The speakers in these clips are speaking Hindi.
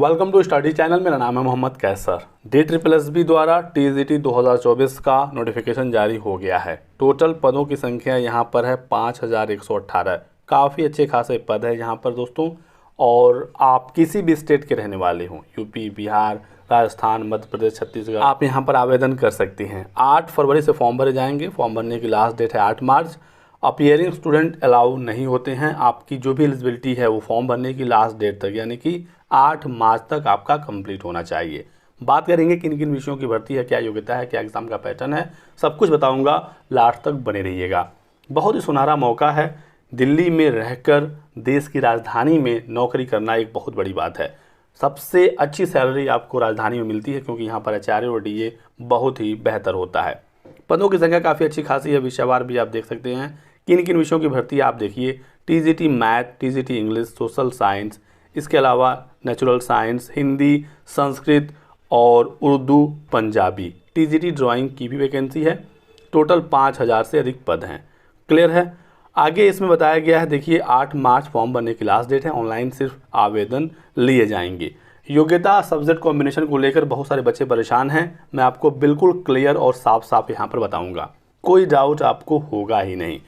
Welcome to study channel. मेरा नाम है मोहम्मद कैसर। DSSB द्वारा TGT 2024 का नोटिफिकेशन जारी हो गया है। टोटल पदों की संख्या यहाँ पर है 5118। काफ़ी अच्छे खासे पद है यहाँ पर दोस्तों। और आप किसी भी स्टेट के रहने वाले हों, यूपी, बिहार, राजस्थान, मध्य प्रदेश, छत्तीसगढ़, आप यहाँ पर आवेदन कर सकते हैं। 8 फरवरी से फॉर्म भरे जाएंगे। फॉर्म भरने की लास्ट डेट है 8 मार्च। अपीयरिंग स्टूडेंट अलाउ नहीं होते हैं। आपकी जो भी एलिजिबिलिटी है वो फॉर्म भरने की लास्ट डेट तक यानी कि 8 मार्च तक आपका कंप्लीट होना चाहिए। बात करेंगे किन किन विषयों की भर्ती है, क्या योग्यता है, क्या एग्ज़ाम का पैटर्न है, सब कुछ बताऊंगा। लास्ट तक बने रहिएगा। बहुत ही सुनहरा मौका है। दिल्ली में रहकर देश की राजधानी में नौकरी करना एक बहुत बड़ी बात है। सबसे अच्छी सैलरी आपको राजधानी में मिलती है क्योंकि यहाँ पर HRA और DA बहुत ही बेहतर होता है। पदों की संख्या काफ़ी अच्छी खासी है। विषयवार भी आप देख सकते हैं किन किन विषयों की भर्ती है। आप देखिए TGT math, TGT English, social science, इसके अलावा नेचुरल साइंस, हिंदी, संस्कृत और उर्दू, पंजाबी। TGT ड्राइंग की भी वैकेंसी है। टोटल 5000 से अधिक पद हैं। क्लियर है। आगे इसमें बताया गया है, देखिए 8 मार्च फॉर्म भरने की लास्ट डेट है। ऑनलाइन सिर्फ आवेदन लिए जाएंगे। योग्यता सब्जेक्ट कॉम्बिनेशन को लेकर बहुत सारे बच्चे परेशान हैं। मैं आपको बिल्कुल क्लियर और साफ साफ यहाँ पर बताऊँगा, कोई डाउट आपको होगा ही नहीं।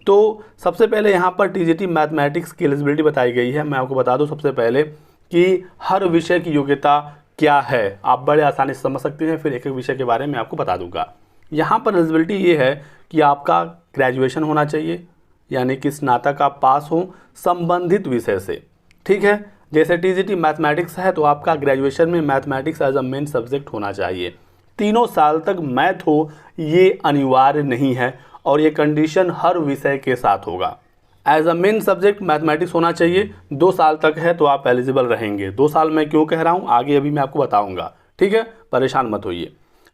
तो सबसे पहले यहाँ पर TGT मैथमेटिक्स की एलिजिबिलिटी बताई गई है। मैं आपको बता दूँ सबसे पहले कि हर विषय की योग्यता क्या है, आप बड़े आसानी से समझ सकते हैं। फिर एक एक विषय के बारे में आपको बता दूंगा। यहाँ पर एलिजिबिलिटी ये है कि आपका ग्रेजुएशन होना चाहिए, यानी कि स्नातक आप पास हो संबंधित विषय से। ठीक है, जैसे TGT मैथमेटिक्स है तो आपका ग्रेजुएशन में mathematics as a main subject होना चाहिए। 3 साल तक मैथ हो ये अनिवार्य नहीं है और ये कंडीशन हर विषय के साथ होगा। As a main subject mathematics होना चाहिए। 2 साल तक है तो आप एलिजिबल रहेंगे। 2 साल मैं क्यों कह रहा हूँ आगे अभी मैं आपको बताऊँगा। ठीक है, परेशान मत होइए।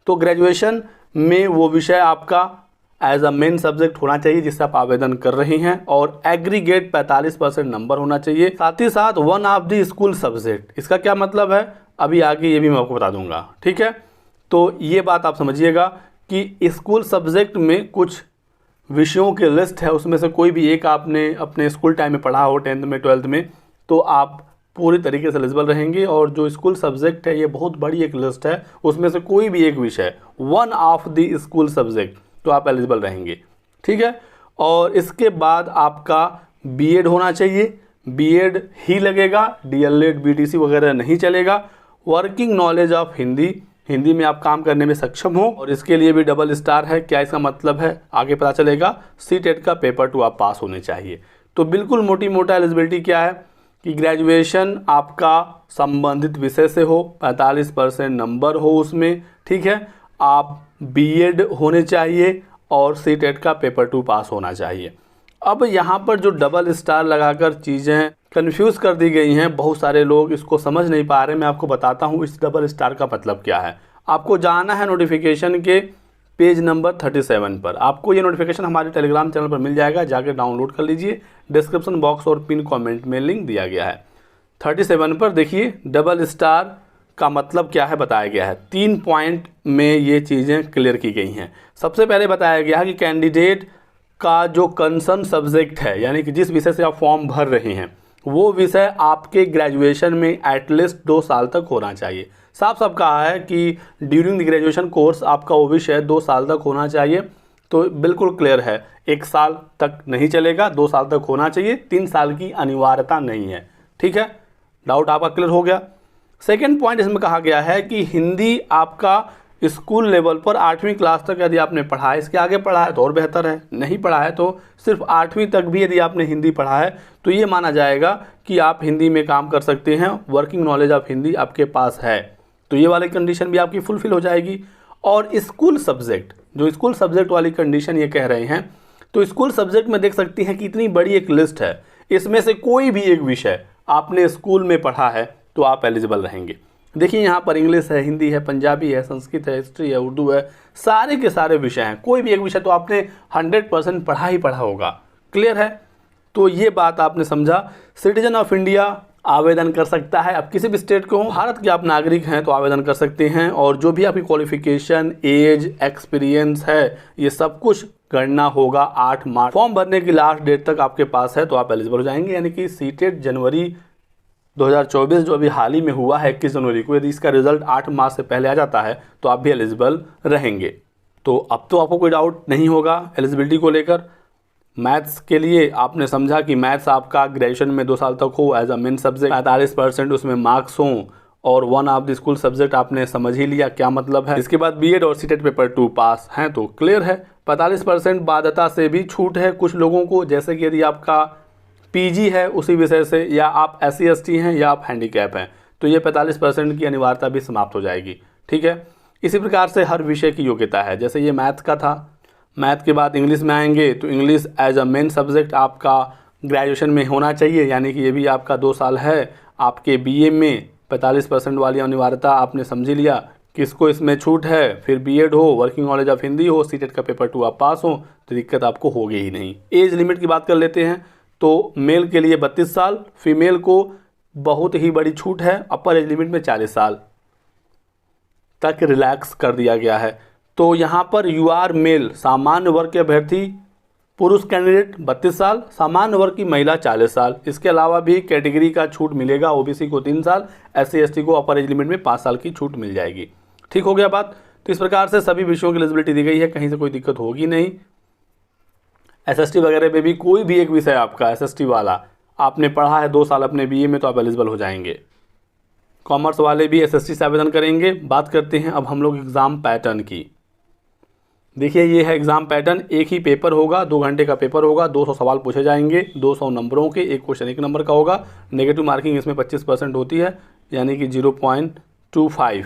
तो ग्रेजुएशन में वो विषय आपका एज अ मेन सब्जेक्ट होना चाहिए जिससे आप आवेदन कर रहे हैं और एग्रीगेट 45% नंबर होना चाहिए। साथ ही साथ one of the school subject. इसका क्या मतलब है अभी आगे ये भी मैं आपको बता दूंगा। ठीक है, तो ये बात आप समझिएगा कि स्कूल सब्जेक्ट में कुछ विषयों की लिस्ट है, उसमें से कोई भी एक आपने अपने स्कूल टाइम में पढ़ा हो 10th में 12th में, तो आप पूरी तरीके से एलिजिबल रहेंगे। और जो स्कूल सब्जेक्ट है ये बहुत बड़ी एक लिस्ट है, उसमें से कोई भी एक विषय one of the school subject तो आप एलिजिबल रहेंगे। ठीक है, और इसके बाद आपका BEd होना चाहिए। BEd ही लगेगा, DLED BTC वगैरह नहीं चलेगा। Working knowledge of Hindi, Hindi में आप काम करने में सक्षम हो और इसके लिए भी डबल स्टार है। क्या इसका मतलब है आगे पता चलेगा। CTET का पेपर 2 आप पास होने चाहिए। तो बिल्कुल मोटी मोटा एलिजिबिलिटी क्या है कि ग्रेजुएशन आपका संबंधित विषय से हो, 45% नंबर हो उसमें। ठीक है, आप BEd होने चाहिए और CTET का पेपर 2 पास होना चाहिए। अब यहाँ पर जो डबल स्टार लगाकर चीज़ें कंफ्यूज कर दी गई हैं, बहुत सारे लोग इसको समझ नहीं पा रहे। मैं आपको बताता हूँ इस डबल स्टार का मतलब क्या है। आपको जाना है नोटिफिकेशन के पेज नंबर 37 पर। आपको ये नोटिफिकेशन हमारे टेलीग्राम चैनल पर मिल जाएगा, जाकर डाउनलोड कर लीजिए। डिस्क्रिप्शन बॉक्स और पिन कमेंट में लिंक दिया गया है। 37 पर देखिए डबल स्टार का मतलब क्या है बताया गया है। 3 पॉइंट में ये चीज़ें क्लियर की गई हैं। सबसे पहले बताया गया है कि कैंडिडेट का जो कंसर्न सब्जेक्ट है, यानी कि जिस विषय से आप फॉर्म भर रहे हैं वो विषय आपके ग्रेजुएशन में एटलीस्ट 2 साल तक होना चाहिए। साफ साफ कहा है कि ड्यूरिंग द ग्रेजुएशन कोर्स आपका वो विषय 2 साल तक होना चाहिए। तो बिल्कुल क्लियर है, 1 साल तक नहीं चलेगा, 2 साल तक होना चाहिए। 3 साल की अनिवार्यता नहीं है। ठीक है, डाउट आपका क्लियर हो गया। सेकेंड पॉइंट इसमें कहा गया है कि हिंदी आपका स्कूल लेवल पर 8वीं क्लास तक यदि आपने पढ़ा है, इसके आगे पढ़ा है तो और बेहतर है, नहीं पढ़ा है तो सिर्फ 8वीं तक भी यदि आपने हिंदी पढ़ा है तो ये माना जाएगा कि आप हिंदी में काम कर सकते हैं। वर्किंग नॉलेज ऑफ हिंदी आपके पास है तो ये वाली कंडीशन भी आपकी फुलफिल हो जाएगी। और स्कूल सब्जेक्ट, जो स्कूल सब्जेक्ट वाली कंडीशन ये कह रहे हैं, तो स्कूल सब्जेक्ट में देख सकती हैं कि इतनी बड़ी एक लिस्ट है, इसमें से कोई भी एक विषय आपने स्कूल में पढ़ा है तो आप एलिजिबल रहेंगे। देखिए यहाँ पर इंग्लिश है, हिंदी है, पंजाबी है, संस्कृत है, हिस्ट्री है, उर्दू है, सारे के सारे विषय हैं। कोई भी एक विषय तो आपने 100% पढ़ा ही पढ़ा होगा। क्लियर है, तो ये बात आपने समझा। सिटीजन ऑफ इंडिया आवेदन कर सकता है। अब किसी भी स्टेट को, भारत के आप नागरिक हैं तो आवेदन कर सकते हैं। और जो भी आपकी क्वालिफिकेशन, एज, एक्सपीरियंस है, ये सब कुछ गणना होगा 8 मार्च। फॉर्म भरने की लास्ट डेट तक आपके पास है तो आप एलिजिबल हो जाएंगे। यानी कि CTET जनवरी 2024 जो अभी हाल ही में हुआ है 21 जनवरी को, यदि इसका रिजल्ट 8 मार्च से पहले आ जाता है तो आप भी एलिजिबल रहेंगे। तो अब तो आपको कोई डाउट नहीं होगा एलिजिबिलिटी को लेकर। मैथ्स के लिए आपने समझा कि मैथ्स आपका ग्रेजुएशन में 2 साल तक हो एज अ मेन सब्जेक्ट, 45% उसमें मार्क्स हों और 1 ऑफ द स्कूल सब्जेक्ट आपने समझ ही लिया क्या मतलब है। इसके बाद बीएड और सीटेट पेपर 2 पास हैं तो क्लियर है। 45% बाध्यता से भी छूट है कुछ लोगों को, जैसे कि यदि आपका पीजी है उसी विषय से, या आप SC ST हैं या आप हैंडीकैप हैं, तो ये 45% की अनिवार्यता भी समाप्त हो जाएगी। ठीक है, इसी प्रकार से हर विषय की योग्यता है। जैसे ये मैथ का था, मैथ के बाद इंग्लिश में आएंगे तो English as a main subject आपका ग्रेजुएशन में होना चाहिए, यानी कि ये भी आपका 2 साल है। आपके बीए में 45% वाली अनिवार्यता आपने समझ लिया, किसको इसमें छूट है। फिर बीएड हो, वर्किंग नॉलेज ऑफ हिंदी हो, सीटेट का पेपर 2 आप पास हो तो दिक्कत आपको होगी ही नहीं। एज लिमिट की बात कर लेते हैं तो मेल के लिए 32 साल, फीमेल को बहुत ही बड़ी छूट है, अपर एज लिमिट में 40 साल तक रिलैक्स कर दिया गया है। तो यहाँ पर यूआर मेल सामान्य वर्ग के अभ्यर्थी पुरुष कैंडिडेट 32 साल, सामान्य वर्ग की महिला 40 साल। इसके अलावा भी कैटेगरी का छूट मिलेगा, ओबीसी को 3 साल, SC ST को अपर एज लिमिट में 5 साल की छूट मिल जाएगी। ठीक हो गया बात। तो इस प्रकार से सभी विषयों की एलिजिबिलिटी दी गई है, कहीं से कोई दिक्कत होगी नहीं। SST वगैरह में भी कोई भी एक विषय आपका SST वाला आपने पढ़ा है 2 साल अपने बीए में तो आप एलिजिबल हो जाएंगे। कॉमर्स वाले भी SST से आवेदन करेंगे। बात करते हैं अब हम लोग एग्ज़ाम पैटर्न की। देखिए ये है एग्ज़ाम पैटर्न, एक ही पेपर होगा, 2 घंटे का पेपर होगा, 200 सवाल पूछे जाएंगे, 200 नंबरों के, एक क्वेश्चन 1 नंबर का होगा। नेगेटिव मार्किंग इसमें 25% होती है, यानी कि 0.25।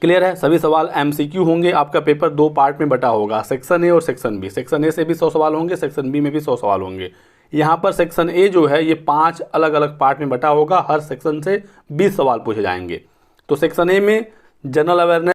क्लियर है। सभी सवाल MCQ होंगे। आपका पेपर 2 पार्ट में बटा होगा, सेक्शन ए और सेक्शन बी। सेक्शन ए से भी 100 सवाल होंगे, सेक्शन बी में भी 100 सवाल होंगे। यहाँ पर सेक्शन ए जो है ये 5 अलग अलग पार्ट में बटा होगा, हर सेक्शन से 20 सवाल पूछे जाएंगे। तो सेक्शन ए में जनरल अवेयरनेस